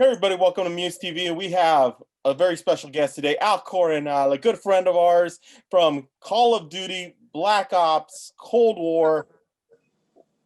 Everybody, welcome to MUSE TV. We have a very special guest today, Coronel, a good friend of ours from Call of Duty, Black Ops, Cold War.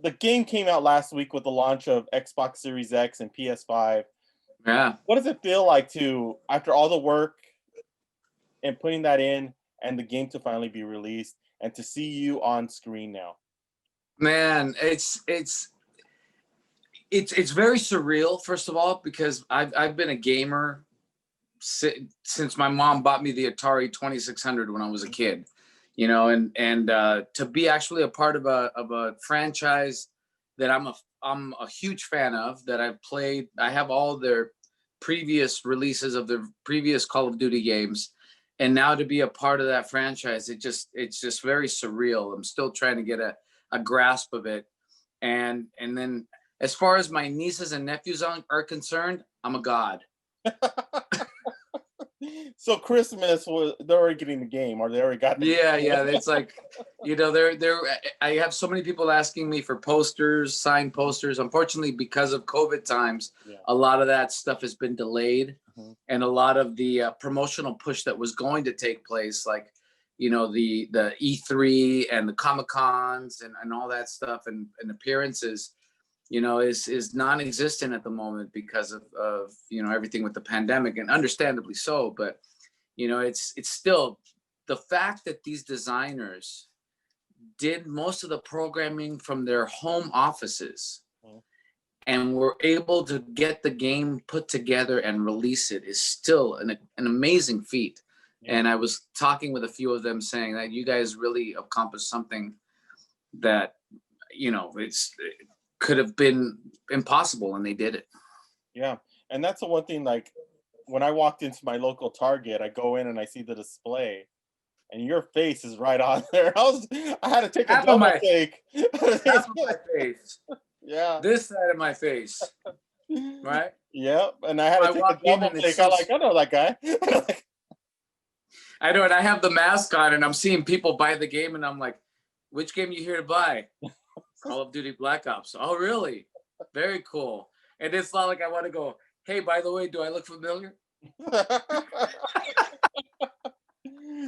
The game came out last week with the launch of Xbox Series X and PS5. Yeah. What does it feel like after all the work and putting that in, and the game to finally be released and to see you on screen now? Man, it's very surreal, first of all, because I've been a gamer since my mom bought me the Atari 2600 when I was a kid, and to be actually a part of a franchise that I'm a huge fan of, that I've played. I have all their previous releases of the previous Call of Duty games, and now to be a part of that franchise, it's just very surreal. I'm still trying to get a grasp of it, and then as far as my nieces and nephews are concerned, I'm a god. So Christmas, they're already getting the game, or they already got the game. Yeah. It's like, they're. I have so many people asking me for posters, signed posters. Unfortunately, because of COVID times, a lot of that stuff has been delayed, and a lot of the promotional push that was going to take place, like, the E3 and the Comic-Cons and all that stuff and appearances, is non-existent at the moment because of everything with the pandemic, and understandably so. But it's still the fact that these designers did most of the programming from their home offices and were able to get the game put together and release it is still an amazing feat. And I was talking with a few of them saying that you guys really accomplished something that it could have been impossible, and they did it. Yeah. And that's the one thing, like, when I walked into my local Target, I go in and I see the display, and your face is right on there. I had to take a double take. Half of my face. Yeah. This side of my face. Right? Yep. And I had to take a double take. I'm like, I know that guy. I know, and I have the mask on, and I'm seeing people buy the game, and I'm like, which game you here to buy? Call of Duty Black Ops. Oh, really? Very cool. And it's not like I want to go, hey, by the way, do I look familiar?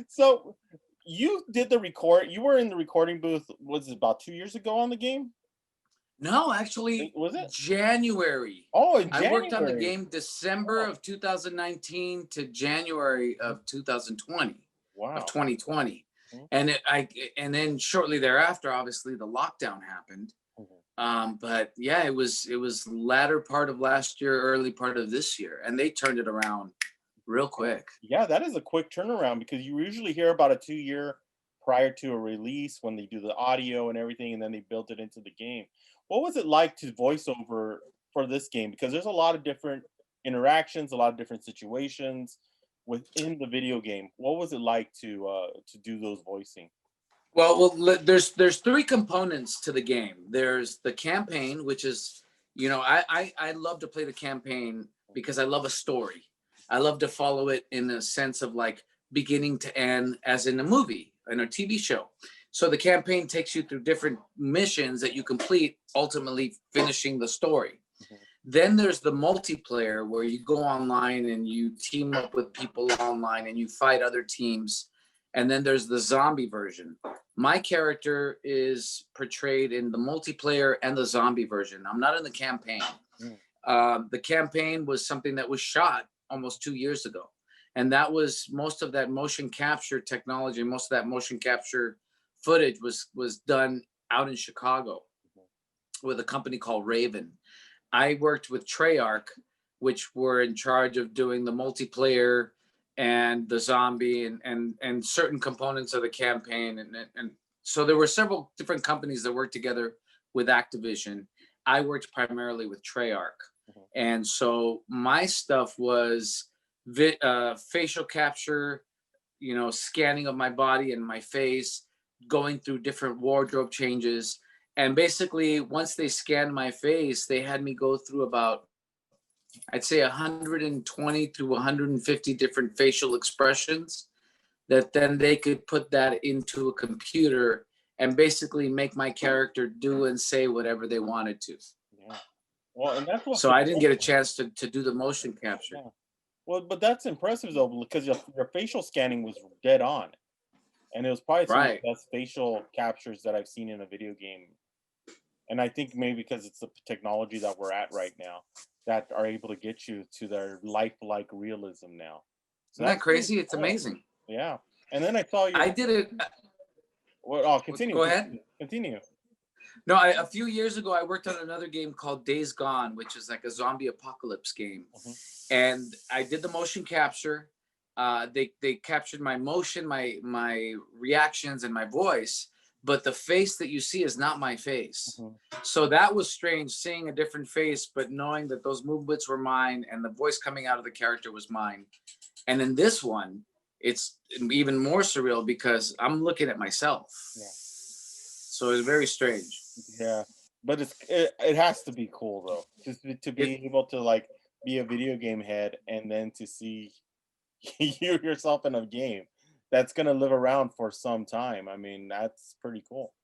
So you did you were in the recording booth, was it about 2 years ago on the game? No, actually, was it January? Oh, in January. I worked on the game December of 2019 to January of 2020. Wow. Of 2020. And then shortly thereafter, obviously, the lockdown happened. But yeah, it was latter part of last year, early part of this year, and they turned it around real quick. Yeah, that is a quick turnaround, because you usually hear about a 2-year prior to a release when they do the audio and everything, and then they built it into the game. What was it like to voice over for this game? Because there's a lot of different interactions, a lot of different situations within the video game. What was it like to do those voicing? Well, there's 3 components to the game. There's the campaign, which is, I love to play the campaign because I love a story. I love to follow it in the sense of like beginning to end, as in a movie, in a TV show. So the campaign takes you through different missions that you complete, ultimately finishing the story. Then there's the multiplayer, where you go online and you team up with people online and you fight other teams. And then there's the zombie version. My character is portrayed in the multiplayer and the zombie version. I'm not in the campaign. The campaign was something that was shot almost 2 years ago. And that was most of that motion capture technology, most of that motion capture footage was done out in Chicago with a company called Raven. I worked with Treyarch, which were in charge of doing the multiplayer and the zombie and certain components of the campaign. And so there were several different companies that worked together with Activision. I worked primarily with Treyarch. And so my stuff was facial capture, scanning of my body and my face, going through different wardrobe changes. And basically, once they scanned my face, they had me go through about, I'd say 120 to 150 different facial expressions, that then they could put that into a computer and basically make my character do and say whatever they wanted to. Yeah. Well, and that's what's So I didn't get a impressive. chance to do the motion capture. Yeah. Well, but that's impressive though, because your facial scanning was dead on, and it was probably some of Right. the best facial captures that I've seen in a video game. And I think maybe because it's the technology that we're at right now that are able to get you to their lifelike realism now. So Isn't that that's pretty crazy? It's cool. amazing. Yeah. And then I saw your. I did it. Well, oh, continue, Go ahead. continue. No, a few years ago, I worked on another game called Days Gone, which is like a zombie apocalypse game, Mhm. and I did the motion capture. They captured my motion, my reactions, and my voice, but the face that you see is not my face. Mhm. So that was strange, seeing a different face, but knowing that those movements were mine and the voice coming out of the character was mine. And in this one, it's even more surreal because I'm looking at myself. Yeah. So it's very strange. Yeah. But it has to be cool though, just to It be able to like be a video game head and then to see you yourself in a game that's gonna live around for some time. I mean, that's pretty cool.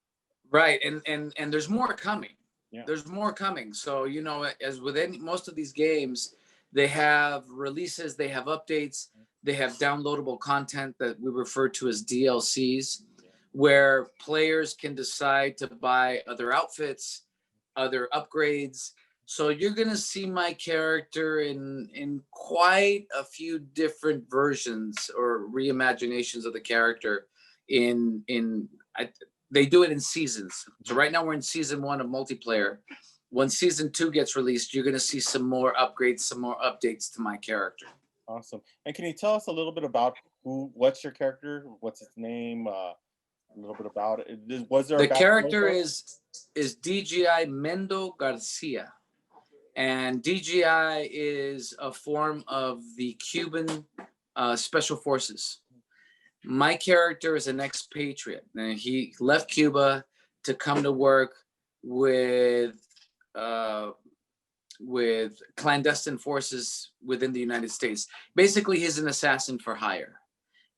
Right, and there's more coming. Yeah. There's more coming. So you know, as with any most of these games, they have releases, they have updates, they have downloadable content that we refer to as DLCs, Yeah. where players can decide to buy other outfits, other upgrades. So you're gonna see my character in quite a few different versions or reimaginations of the character. In they do it in seasons. So right now we're in season 1 of multiplayer. When season 2 gets released, you're gonna see some more upgrades, some more updates to my character. Awesome. And can you tell us a little bit about what's your character? What's his name? A little bit about it. Was there a The backstory character for it? is DGI Mendo Garcia, and DGI is a form of the Cuban special forces. My character is an expatriate, and he left Cuba to come to work with uh, with clandestine forces within the United States. Basically, he's an assassin for hire,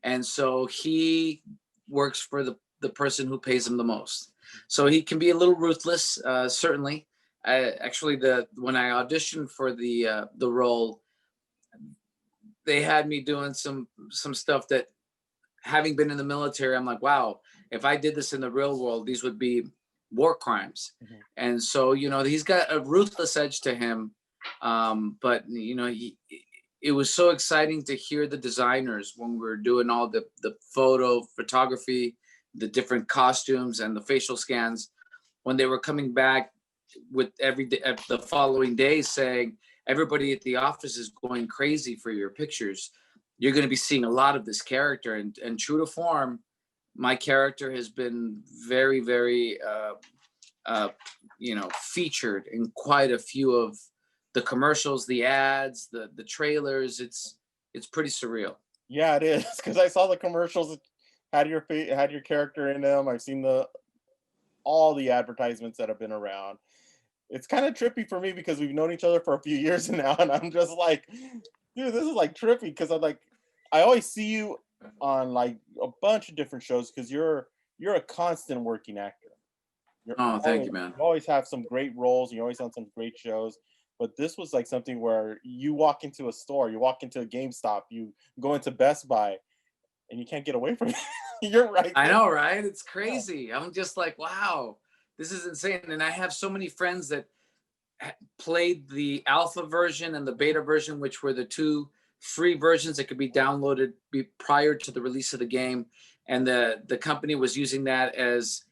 and so he works for the person who pays him the most. So he can be a little ruthless, certainly. Actually, the when I auditioned for the role, they had me doing some stuff that, having been in the military, I'm like, wow, if I did this in the real world, these would be war crimes. Mhm. And so, you know, he's got a ruthless edge to him. But you know, it was so exciting to hear the designers when we were doing all the photography, the different costumes and the facial scans, when they were coming back with every day, the following day, saying everybody at the office is going crazy for your pictures. You're going to be seeing a lot of this character, and true to form, my character has been very, very, uh, you know, featured in quite a few of the commercials, the ads, the trailers. It's pretty surreal. Yeah, it is because I saw the commercials that had your character in them. I've seen the all the advertisements that have been around. It's kind of trippy for me because we've known each other for a few years now, and I'm just like, dude, this is like trippy because I'm like, I always see you on like a bunch of different shows because you're a constant working actor. You're Oh, thank always you, man. you always have some great roles. You always on some great shows. But this was like something where you walk into a store, you walk into a GameStop, you go into Best Buy, and you can't get away from it. You're right I there. know, right? It's Yeah. crazy. I'm just like, wow, this is insane. And I have so many friends that played the alpha version and the beta version, which were the two free versions that could be downloaded prior to the release of the game. And the company was using that as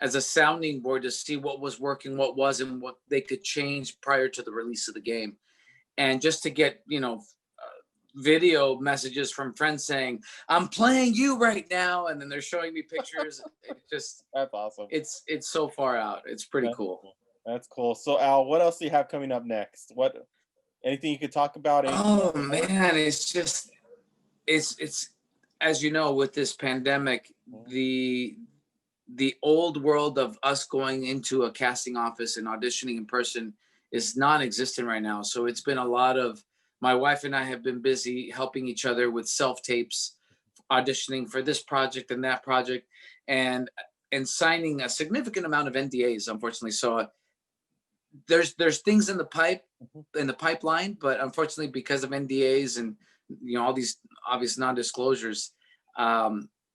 a sounding board to see what was working, what wasn't, what they could change prior to the release of the game. And just to get, you know, video messages from friends saying, I'm playing you right now. And then they're showing me pictures. It just, That's awesome. it's so far out. It's pretty That's cool. cool. That's cool. So Al, what else do you have coming up next? What anything you could talk about? Anything Oh in the works? man, it's just it's as you know, with this pandemic, Mhm. the old world of us going into a casting office and auditioning in person is non-existent right now. So it's been a lot of, my wife and I have been busy helping each other with self tapes, auditioning for this project and that project, and signing a significant amount of NDAs, unfortunately. So there's things in the Mhm. pipeline, but unfortunately, because of NDAs and all these obvious non-disclosures,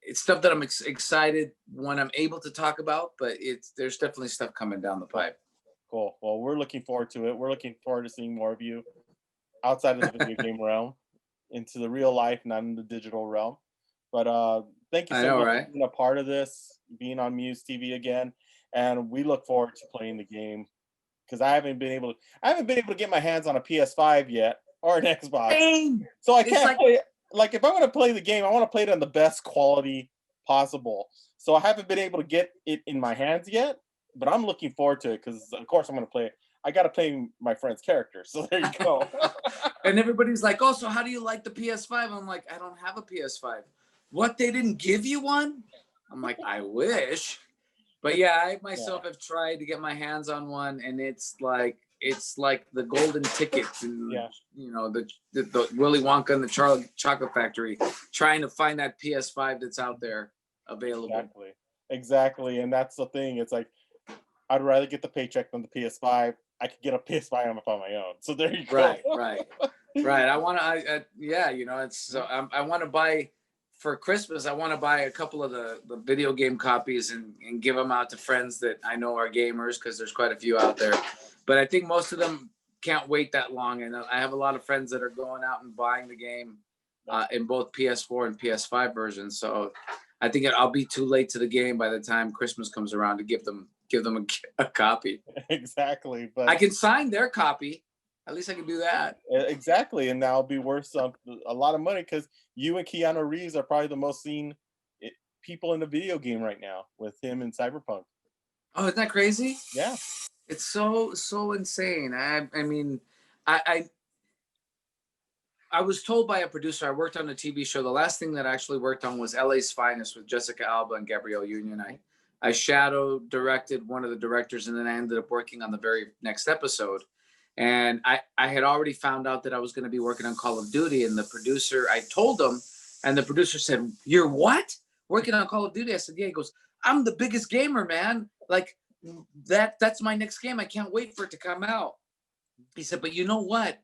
it's stuff that I'm excited when I'm able to talk about. But there's definitely stuff coming down the Cool. pipe. Cool. Well, we're looking forward to it. We're looking forward to seeing more of you outside of the video game realm into the real life, not in the digital realm. But thank you I so know, much right? for being a part of this, being on Muse TV again, and we look forward to playing the game because I haven't been able to get my hands on a PS5 yet or an Xbox, Same. so I It's can't like, play it. Like if I want to play the game, I want to play it on the best quality possible. So I haven't been able to get it in my hands yet, but I'm looking forward to it because of course I'm going to play it. I got to play my friend's character, so there you go. and everybody's like, "Oh, so how do you like the PS5?" I'm like, "I don't have a PS5." What, they didn't give you one? I'm like, I wish. But It's, yeah, I yeah, myself have tried to get my hands on one, and it's like the golden ticket to yeah. the Willy Wonka and the Charlie Chocolate Factory, trying to find that PS5 that's out there available. Exactly. Exactly. And that's the thing. It's like I'd rather get the paycheck than the PS5. I could get a PS5 on my own. So there you go. Right, right, right. I want to, yeah, it's so I want to buy for Christmas. I want to buy a couple of the video game copies and give them out to friends that I know are gamers, because there's quite a few out there. But I think most of them can't wait that long, and I have a lot of friends that are going out and buying the game in both PS4 and PS5 versions. So I think I'll be too late to the game by the time Christmas comes around to give them a copy. Exactly. I But can sign their copy. At least I can do that. exactly. And that'll be worth a lot of money because you and Keanu Reeves are probably the most seen i- people in the video game right now with him in Cyberpunk. Oh, isn't that crazy? Yeah. It's so insane. I mean, I I was told by a producer. I worked on a TV show. The last thing that I actually worked on was LA's Finest with Jessica Alba and Gabrielle Union. I shadow directed one of the directors, and then I ended up working on the very next episode. And I had already found out that I was going to be working on Call of Duty, and the producer, I told him, and the producer said, "You're what? Working on Call of Duty?" I said, "Yeah." He goes, "I'm the biggest gamer, man. Like that's my next game. I can't wait for it to come out." He said, "But you know what?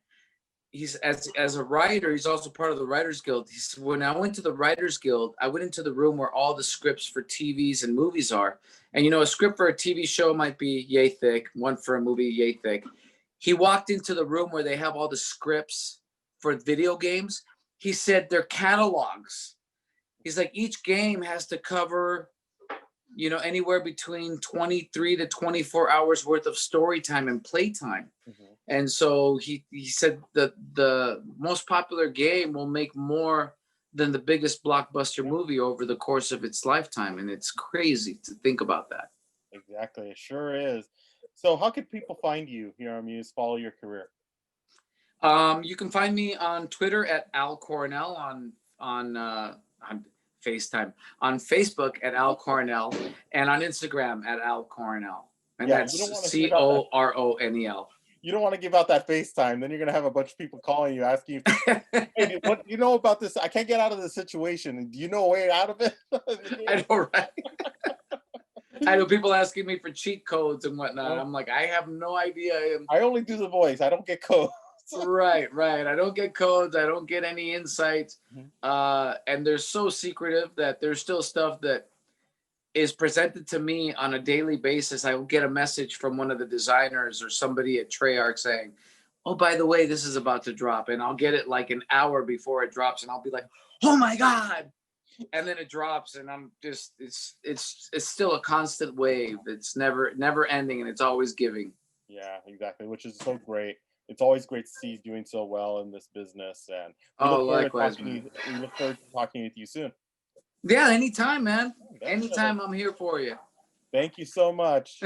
He's as a writer, he's also part of the Writers Guild." He said, "When I went to the Writers Guild, I went into the room where all the scripts for TVs and movies are. And a script for a TV show might be yay thick, one for a movie yay thick." He walked into the room where they have all the scripts for video games. He said they're catalogs. He's like, each game has to cover anywhere between 23 to 24 hours worth of story time and play time. Mhm. And so he said that the most popular game will make more than the biggest blockbuster Yeah, movie over the course of its lifetime. And it's crazy to think about that. exactly. It sure is. So how could people find you here on Muse, follow your career? You can find me on Twitter at Al Coronel, on FaceTime, on Facebook at Al Coronel, and on Instagram at Al Coronel. And Yeah, you don't that's want to give out that Coronel. you don't want to give out that FaceTime. Then you're gonna have a bunch of people calling you asking you, "Hey, what do you know about this? I can't get out of this situation. Do you know a way out of it?" I know, right? I know people asking me for cheat codes and whatnot. Well, I'm like, I have no idea. I only do the voice. I don't get codes. Right, right. I don't get codes. I don't get any insights. Mhm. And they're so secretive that there's still stuff that is presented to me on a daily basis. I will get a message from one of the designers or somebody at Treyarch saying, "Oh, by the way, this is about to drop," and I'll get it like an hour before it drops, and I'll be like, "Oh my god!" And then it drops, and I'm just it's still a constant wave. It's never ending, and it's always giving. Yeah, exactly. Which is so great. It's always great to see you doing so well in this business, and we Oh, look forward to likewise, man. we look forward to talking with you soon. Yeah, anytime, man. Definitely. Anytime, I'm here for you. Thank you so much.